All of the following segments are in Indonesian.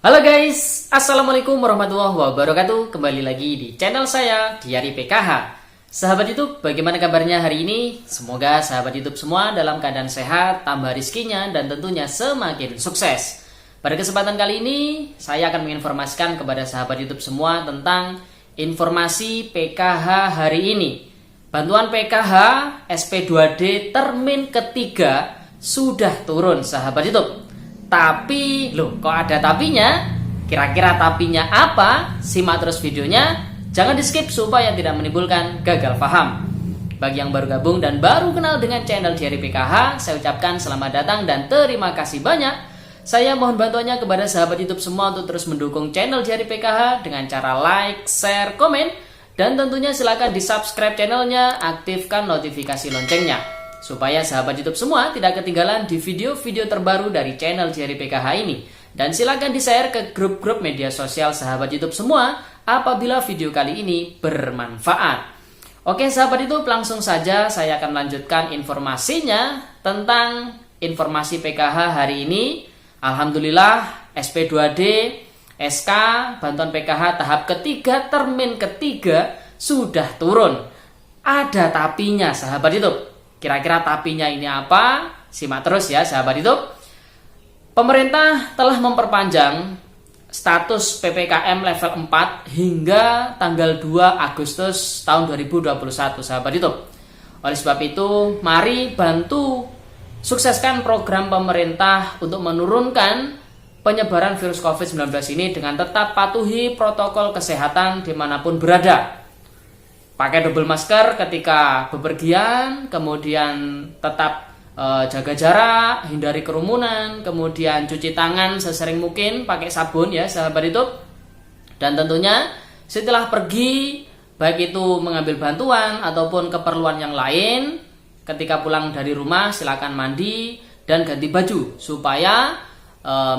Halo guys, Assalamualaikum warahmatullahi wabarakatuh. Kembali lagi di channel saya, Diari PKH. Sahabat YouTube, bagaimana kabarnya hari ini? Semoga sahabat YouTube semua dalam keadaan sehat, tambah rizkinya, dan tentunya semakin sukses. Pada kesempatan kali ini, saya akan menginformasikan kepada sahabat YouTube semua tentang informasi PKH hari ini. Bantuan PKH SP2D termin ketiga sudah turun sahabat YouTube. Tapi, loh kok ada tapinya? Kira-kira tapinya apa? Simak terus videonya. Jangan di skip supaya tidak menimbulkan gagal paham. Bagi yang baru gabung dan baru kenal dengan channel Diari PKH, saya ucapkan selamat datang dan terima kasih banyak. Saya mohon bantuannya kepada sahabat YouTube semua untuk terus mendukung channel Diari PKH dengan cara like, share, komen, dan tentunya silakan di subscribe channelnya, aktifkan notifikasi loncengnya, supaya sahabat YouTube semua tidak ketinggalan di video-video terbaru dari channel Diari PKH ini. Dan silakan di-share ke grup-grup media sosial sahabat YouTube semua apabila video kali ini bermanfaat. Oke sahabat YouTube, langsung saja saya akan melanjutkan informasinya tentang informasi PKH hari ini. Alhamdulillah SP2D SK bantuan PKH tahap ketiga termin ketiga sudah turun. Ada tapinya sahabat YouTube. Kira-kira tapinya ini apa? Simak terus ya sahabat YouTube. Pemerintah telah memperpanjang status PPKM level 4 hingga tanggal 2 Agustus tahun 2021 sahabat YouTube. Oleh sebab itu, mari bantu sukseskan program pemerintah untuk menurunkan penyebaran virus COVID-19 ini dengan tetap patuhi protokol kesehatan dimanapun berada. Pakai double masker ketika bepergian, kemudian tetap jaga jarak, hindari kerumunan, kemudian cuci tangan sesering mungkin pakai sabun ya sahabat YouTube. Dan tentunya setelah pergi, baik itu mengambil bantuan ataupun keperluan yang lain, ketika pulang dari rumah silakan mandi dan ganti baju supaya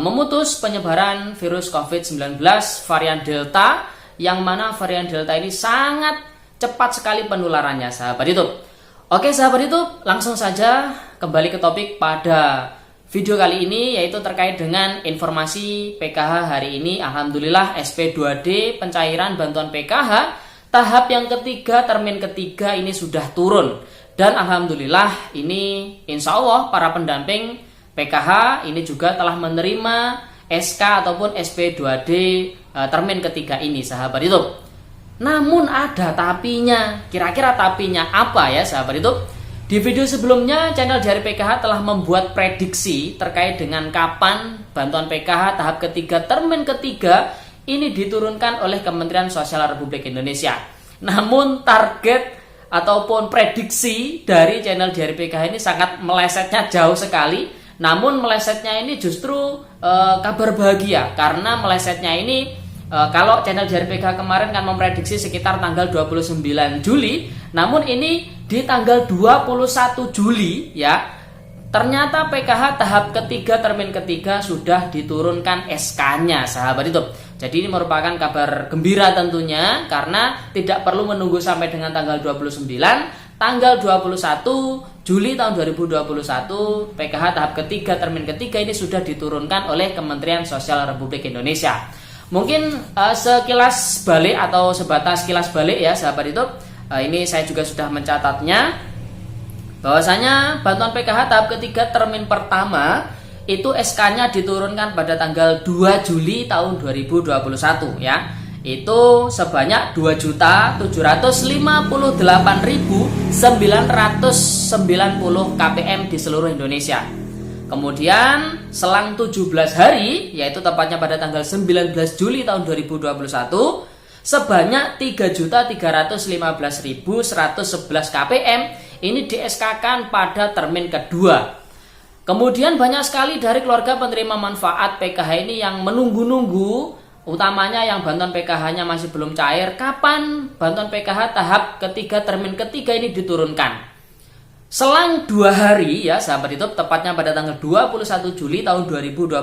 memutus penyebaran virus COVID-19 varian Delta, yang mana varian Delta ini sangat cepat sekali penularannya sahabat YouTube. Oke sahabat YouTube, langsung saja kembali ke topik pada video kali ini, yaitu terkait dengan informasi PKH hari ini. Alhamdulillah SP2D pencairan bantuan PKH tahap yang ketiga termin ketiga ini sudah turun. Dan alhamdulillah ini insya Allah para pendamping PKH ini juga telah menerima SK ataupun SP2D termin ketiga ini sahabat YouTube. Namun ada tapinya. Kira-kira tapinya apa ya sahabat YouTube? Di video sebelumnya channel Diari PKH telah membuat prediksi terkait dengan kapan bantuan PKH tahap ketiga termin ketiga ini diturunkan oleh Kementerian Sosial Republik Indonesia. Namun target ataupun prediksi dari channel Diari PKH ini sangat melesetnya jauh sekali. Namun melesetnya ini justru kabar bahagia, karena melesetnya ini kalau channel Diari PKH kemarin kan memprediksi sekitar tanggal 29 Juli, namun ini di tanggal 21 Juli ya, ternyata PKH tahap ketiga termin ketiga sudah diturunkan SK-nya sahabat YouTube. Jadi ini merupakan kabar gembira tentunya, karena tidak perlu menunggu sampai dengan tanggal 29, tanggal 21 Juli tahun 2021 PKH tahap ketiga termin ketiga ini sudah diturunkan oleh Kementerian Sosial Republik Indonesia. Mungkin sekilas balik atau sebatas kilas balik ya sahabat YouTube, ini saya juga sudah mencatatnya, bahwasanya bantuan PKH tahap ketiga termin pertama itu SK-nya diturunkan pada tanggal 2 Juli tahun 2021 ya. Itu sebanyak 2.758.990 kpm di seluruh Indonesia. Kemudian selang 17 hari, yaitu tepatnya pada tanggal 19 Juli tahun 2021, sebanyak 3.315.111 kpm ini di-SK-kan pada termin kedua. Kemudian banyak sekali dari keluarga penerima manfaat PKH ini yang menunggu-nunggu, utamanya yang bantuan PKH-nya masih belum cair, kapan bantuan PKH tahap ketiga termin ketiga ini diturunkan. Selang 2 hari ya sahabat YouTube, tepatnya pada tanggal 21 Juli tahun 2021,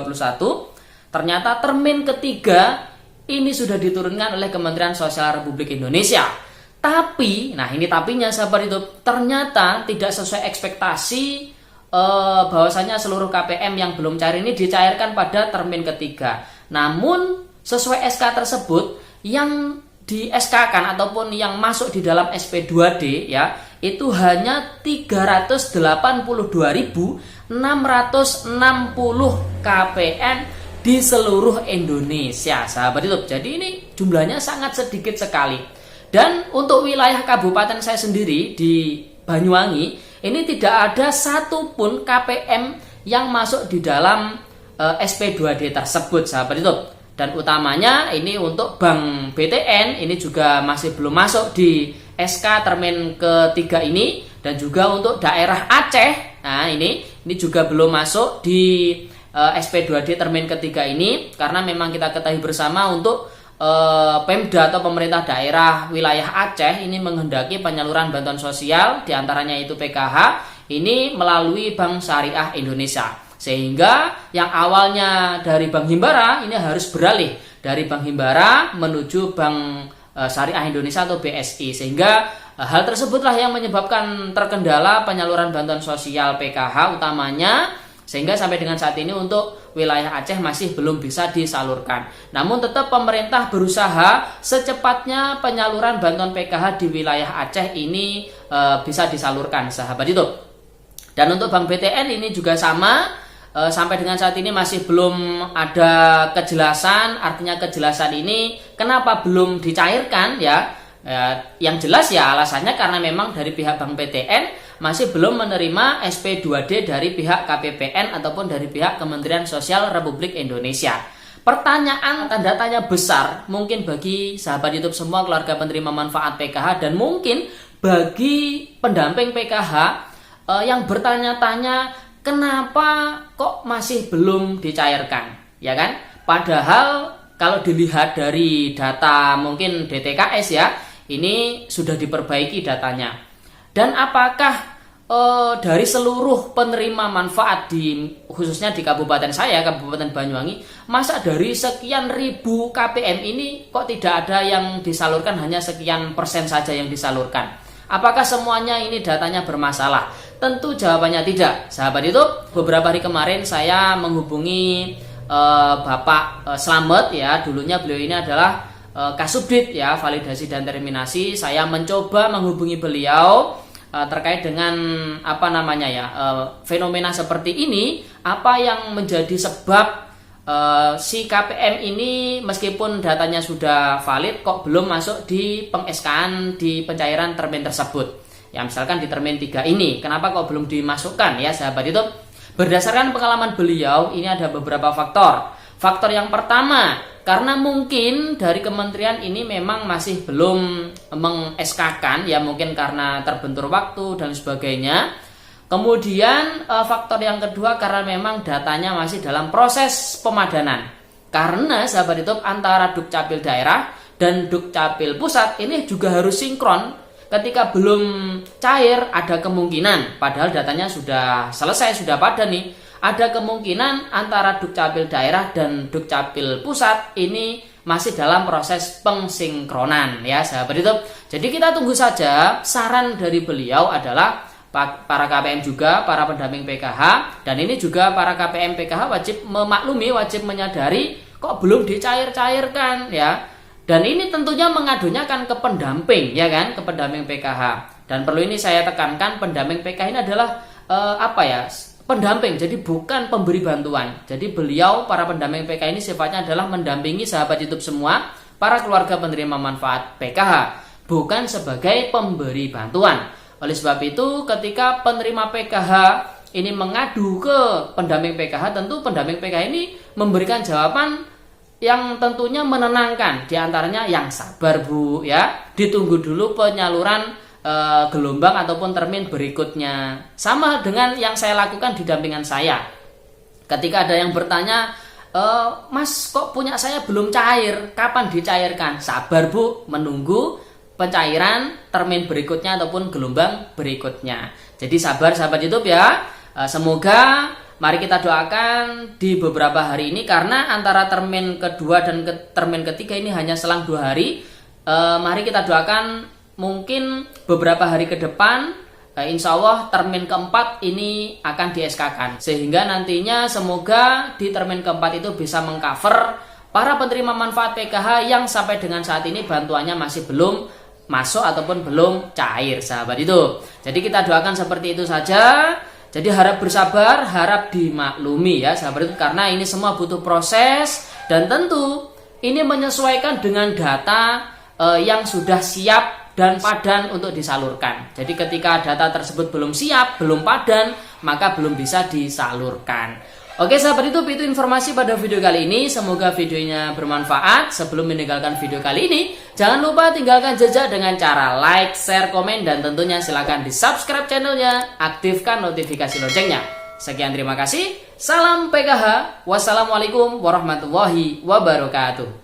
ternyata termin ketiga ini sudah diturunkan oleh Kementerian Sosial Republik Indonesia. Tapi, nah ini tapinya sahabat YouTube, ternyata tidak sesuai ekspektasi bahwasanya seluruh KPM yang belum cair ini dicairkan pada termin ketiga. Namun sesuai SK tersebut yang di SK-kan ataupun yang masuk di dalam SP2D ya, itu hanya 382.660 KPM di seluruh Indonesia, sahabat YouTube. Jadi ini jumlahnya sangat sedikit sekali. Dan untuk wilayah kabupaten saya sendiri di Banyuwangi, ini tidak ada satupun KPM yang masuk di dalam SP2D tersebut, sahabat YouTube. Dan utamanya ini untuk Bank BTN ini juga masih belum masuk di SK termin ketiga ini, dan juga untuk daerah Aceh, nah ini juga belum masuk di SP2D termin ketiga ini, karena memang kita ketahui bersama untuk Pemda atau pemerintah daerah wilayah Aceh ini menghendaki penyaluran bantuan sosial, diantaranya itu PKH ini melalui Bank Syariah Indonesia. Sehingga yang awalnya dari Bank Himbara ini harus beralih dari Bank Himbara menuju Bank Syariah Indonesia atau BSI. Sehingga hal tersebutlah yang menyebabkan terkendala penyaluran bantuan sosial PKH utamanya, sehingga sampai dengan saat ini untuk wilayah Aceh masih belum bisa disalurkan. Namun tetap pemerintah berusaha secepatnya penyaluran bantuan PKH di wilayah Aceh ini bisa disalurkan, sahabat YouTube. Dan untuk Bank BTN ini juga sama. Sampai dengan saat ini masih belum ada kejelasan. Artinya kejelasan ini kenapa belum dicairkan ya, yang jelas ya alasannya karena memang dari pihak Bank BTN masih belum menerima SP2D dari pihak KPPN ataupun dari pihak Kementerian Sosial Republik Indonesia. Pertanyaan tanda tanya besar mungkin bagi sahabat YouTube semua, keluarga penerima manfaat PKH, dan mungkin bagi pendamping PKH yang bertanya-tanya, kenapa kok masih belum dicairkan, ya kan? Padahal kalau dilihat dari data mungkin DTKS ya, ini sudah diperbaiki datanya. Dan apakah dari seluruh penerima manfaat khususnya di kabupaten saya, Kabupaten Banyuwangi, masa dari sekian ribu KPM ini kok tidak ada yang disalurkan, hanya sekian persen saja yang disalurkan? Apakah semuanya ini datanya bermasalah? Tentu jawabannya tidak, sahabat YouTube. Beberapa hari kemarin saya menghubungi Bapak Slamet ya, dulunya beliau ini adalah Kasubdit ya, validasi dan terminasi. Saya mencoba menghubungi beliau terkait dengan fenomena seperti ini, apa yang menjadi sebab si KPM ini meskipun datanya sudah valid kok belum masuk di peng-SK-an di pencairan termin tersebut. Ya misalkan di termin 3 ini, kenapa kok belum dimasukkan ya sahabat YouTube? Berdasarkan pengalaman beliau, ini ada beberapa faktor. Faktor yang pertama, karena mungkin dari kementerian ini memang masih belum meng-SK-kan ya, mungkin karena terbentur waktu dan sebagainya. Kemudian faktor yang kedua, karena memang datanya masih dalam proses pemadanan. Karena sahabat YouTube, antara Dukcapil daerah dan Dukcapil pusat ini juga harus sinkron. Ketika belum cair, ada kemungkinan, padahal datanya sudah selesai, sudah padat nih, ada kemungkinan antara Dukcapil daerah dan Dukcapil pusat ini masih dalam proses pengsinkronan ya sahabat YouTube. Jadi kita tunggu saja. Saran dari beliau adalah para KPM juga, para pendamping PKH, dan ini juga para KPM PKH wajib memaklumi, wajib menyadari kok belum dicair-cairkan ya. Dan ini tentunya mengadunya kan ke pendamping ya kan, ke pendamping PKH. Dan perlu ini saya tekankan, pendamping PKH ini adalah pendamping, jadi bukan pemberi bantuan. Jadi beliau, para pendamping PKH ini sifatnya adalah mendampingi sahabat YouTube semua, para keluarga penerima manfaat PKH, bukan sebagai pemberi bantuan. Oleh sebab itu, ketika penerima PKH ini mengadu ke pendamping PKH, tentu pendamping PKH ini memberikan jawaban yang tentunya menenangkan. Di antaranya yang sabar Bu ya, ditunggu dulu penyaluran gelombang ataupun termin berikutnya. Sama dengan yang saya lakukan di dampingan saya. Ketika ada yang bertanya, Mas kok punya saya belum cair, kapan dicairkan? Sabar Bu, menunggu pencairan termin berikutnya ataupun gelombang berikutnya. Jadi sabar sahabat YouTube ya. Semoga mari kita doakan di beberapa hari ini, karena antara termin kedua dan termin ketiga ini hanya selang 2 hari. Mari kita doakan mungkin beberapa hari ke depan, insya Allah termin keempat ini akan di-SK-kan. Sehingga nantinya semoga di termin keempat itu bisa mengcover para penerima manfaat PKH yang sampai dengan saat ini bantuannya masih belum masuk ataupun belum cair, sahabat itu. Jadi kita doakan seperti itu saja. Jadi harap bersabar, harap dimaklumi ya sahabat itu, karena ini semua butuh proses dan tentu ini menyesuaikan dengan data yang sudah siap dan padan untuk disalurkan. Jadi ketika data tersebut belum siap, belum padan, maka belum bisa disalurkan. Oke sahabat YouTube, itu informasi pada video kali ini. Semoga videonya bermanfaat. Sebelum meninggalkan video kali ini, jangan lupa tinggalkan jejak dengan cara like, share, komen, dan tentunya silahkan di subscribe channelnya, aktifkan notifikasi loncengnya. Sekian, terima kasih. Salam PKH. Wassalamualaikum warahmatullahi wabarakatuh.